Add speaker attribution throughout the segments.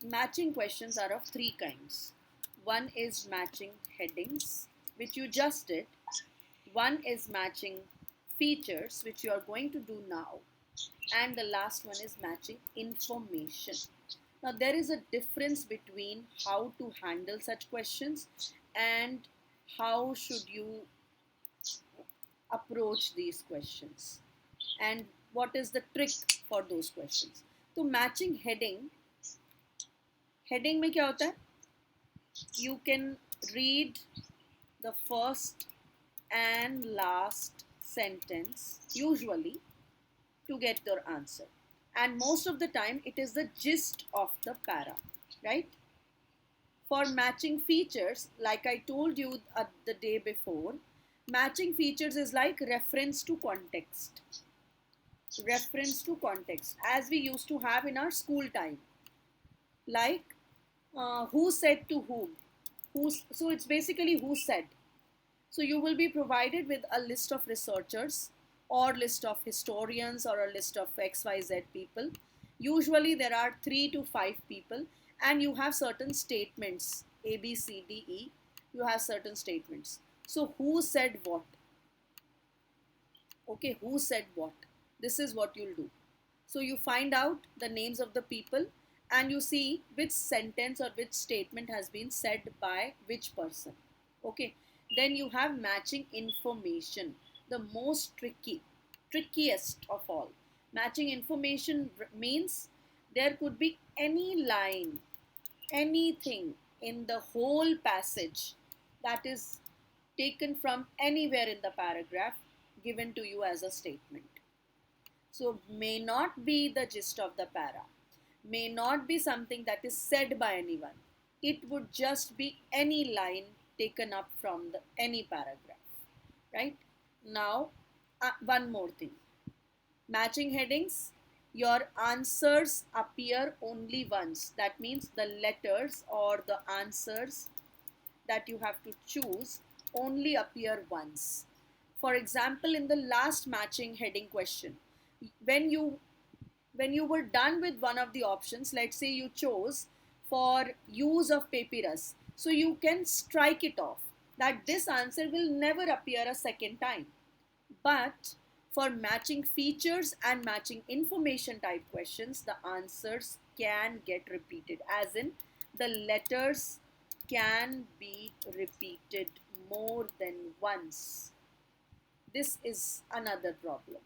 Speaker 1: Matching questions are of three kinds. One is matching headings, which you just did. One is matching features, which you are going to do now. And the last one is matching information. Now, there is a difference between how to handle such questions and how should you approach these questions and what is the trick for those questions. तो matching heading में क्या होता है? You can read the first and last sentence usually to get your answer, and most of the time it is the gist of the para, right? For matching features, like I told you the day before, matching features is like reference to context. Reference to context, as we used to have in our school time. Like, who said to whom? So it's basically who said. So you will be provided with a list of researchers or list of historians or a list of XYZ people. Usually there are 3 to 5 people, and you have certain statements, A, B, C, D, E. You have certain statements. So who said what? Okay, who said what? This is what you'll do. So you find out the names of the people and you see which sentence or which statement has been said by which person. Okay, then you have matching information, the most trickiest of all. Matching information means there could be any line, anything in the whole passage that is taken from anywhere in the paragraph given to you as a statement. So may not be the gist of the para, may not be something that is said by anyone. It would just be any line taken up from any paragraph, right? Now, one more thing. Matching headings, your answers appear only once. That means the letters or the answers that you have to choose only appear once. For example, in the last matching heading question, when you were done with one of the options, let's say you chose for use of papyrus, so you can strike it off that this answer will never appear a second time. But for matching features and matching information type questions, the answers can get repeated, as in the letters can be repeated more than once. This is another problem.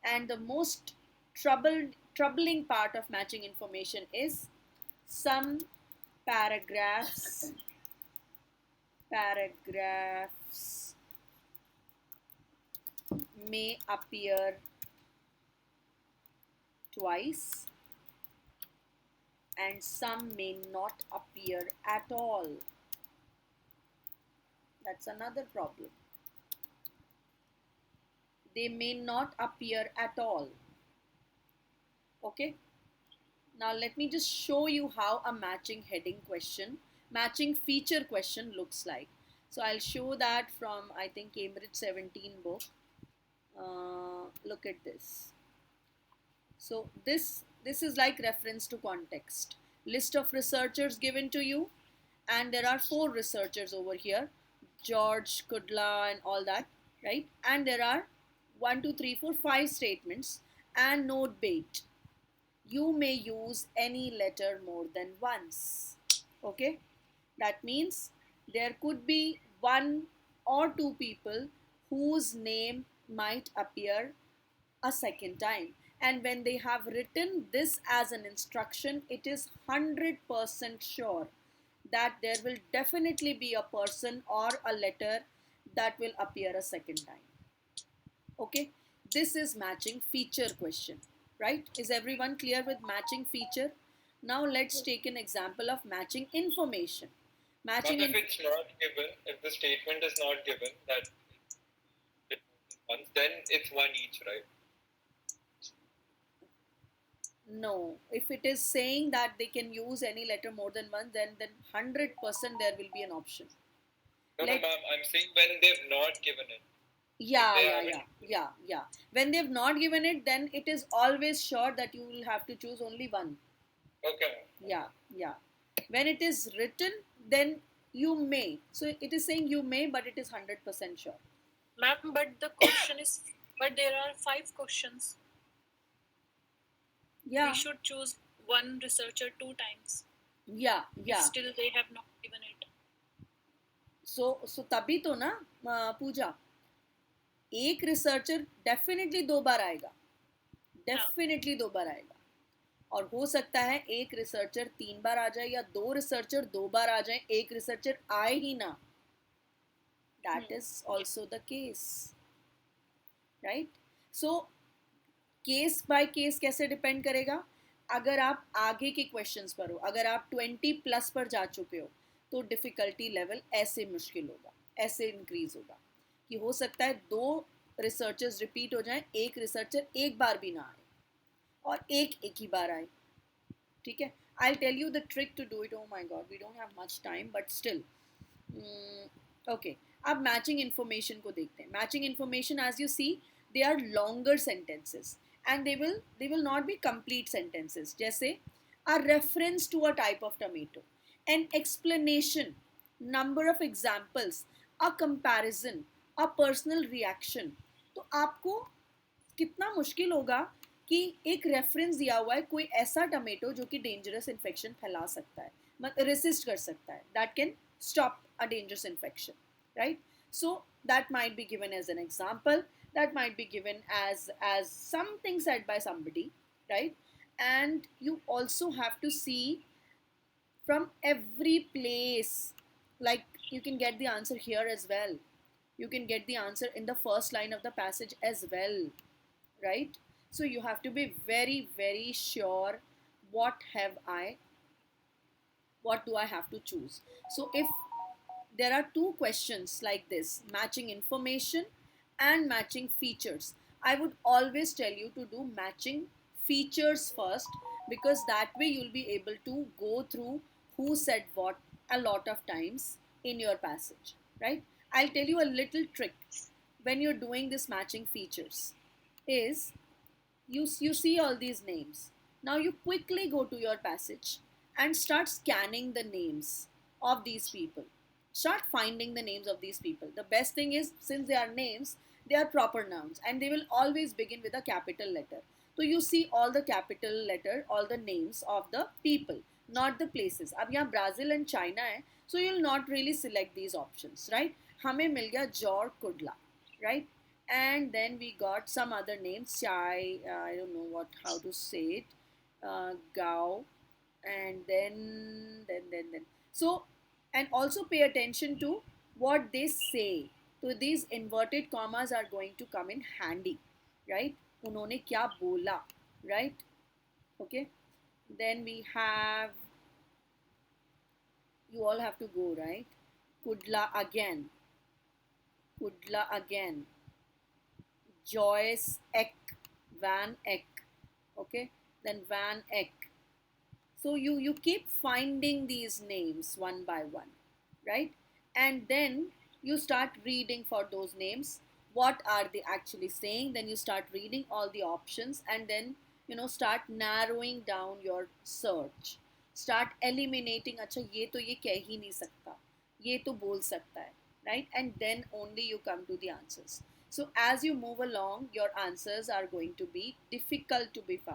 Speaker 1: And the most troubling part of matching information is some paragraphs may appear twice and some may not appear at all. That's another problem. They may not appear at all. Okay. Now let me just show you how a matching heading question, matching feature question looks like. So I'll show that from, I think, Cambridge 17 book. Look at this. So this is like reference to context. List of researchers given to you, and there are 4 researchers over here, George, Kudla and all that, right? And there are 1, 2, 3, 4, 5 statements, and note bait. You may use any letter more than once. Okay, that means there could be 1 or 2 people whose name might appear a second time, and when they have written this as an instruction, it is 100% sure that there will definitely be a person or a letter that will appear a second time. Okay, this is matching feature question, right? Is everyone clear with matching feature? Now let's take an example of matching information.
Speaker 2: Matching but if it's not given, if the statement is not given, that once, then it's 1 each, right?
Speaker 1: No, if it is saying that they can use any letter more than once, then 100% there will be an option.
Speaker 2: No, ma'am, I'm saying when they've not given it.
Speaker 1: Yeah. When they've not given it, then it is always sure that you will have to choose only one.
Speaker 2: Okay.
Speaker 1: Yeah, yeah. When it is written, then you may. So it is saying you may, but it is 100% sure.
Speaker 3: Ma'am, but the question is, but there are 5 questions. We
Speaker 1: Yeah,
Speaker 3: should choose one researcher 2 times.
Speaker 1: yeah,
Speaker 3: If
Speaker 1: yeah.
Speaker 3: still they have not given it.
Speaker 1: So तभी तो ना पूजा, एक researcher definitely 2 बार आएगा,
Speaker 3: हाँ.
Speaker 1: Definitely 2 बार आएगा. और हो सकता है एक रिसर्चर 3 बार आ जाए, या 2 रिसर्चर 2 बार आ जाए, एक रिसर्चर आए ही ना. That is
Speaker 3: Yeah.
Speaker 1: Also the case, right. So case by case कैसे डिपेंड करेगा? अगर आप आगे के क्वेश्चंस पर हो, अगर आप 20+ पर जा चुके हो, तो डिफिकल्टी लेवल ऐसे मुश्किल होगा, ऐसे इंक्रीज होगा कि हो सकता है 2 रिसर्चर्स रिपीट हो जाएं, एक रिसर्चर एक बार भी ना आए, और एक एक ही बार आए. ठीक है. I'll tell you the trick to do it. Oh my god, we don't have much time, but still. Okay. अब मैचिंग इन्फॉर्मेशन को देखते हैं. Matching information, as you see, they are longer sentences, and they will not be complete sentences. जैसे a reference to a type of tomato, an explanation, number of examples, a comparison, a personal reaction. तो आपको कितना मुश्किल होगा कि एक reference दिया हुआ है कोई ऐसा टमेटो जो कि डेंजरस इन्फेक्शन फैला सकता है, मतलब रेसिस्ट कर सकता है, that can stop a dangerous infection, right. So that might be given as an example, that might be given as something said by somebody, right. And you also have to see from every place, like you can get the answer here as well, you can get the answer in the first line of the passage as well, right. So you have to be very very sure, what have I, what do I have to choose. So if there are 2 questions like this, matching information and matching features, I would always tell you to do matching features first, because that way you'll be able to go through who said what a lot of times in your passage, right. I'll tell you a little trick when you're doing this matching features is, you see all these names. Now you quickly go to your passage and start scanning the names of these people. Start finding the names of these people. The best thing is, since they are names, they are proper nouns and they will always begin with a capital letter. So you see all the capital letter, all the names of the people, not the places. अब यहाँ Brazil and China है, so you'll not really select these options, right? हमें मिल गया Jor Kudla, right? And then we got some other names, Chai, I don't know what, how to say it, Gao, and then so, and also pay attention to what they say. So these inverted commas are going to come in handy, right. उन्होंने क्या बोला, right. Okay. Then we have, you all have to go, right. Kudla again, Kudla again, Joyce Eck, Van Eck, okay, then Van Eck. So you keep finding these names one by one, right? And then you start reading for those names. What are they actually saying? Then you start reading all the options, and then start narrowing down your search. Start eliminating. अच्छा ये तो ये कह ही नहीं सकता, ये तो बोल सकता है, right? And then only you come to the answers. So as you move along, your answers are going to be difficult to be found.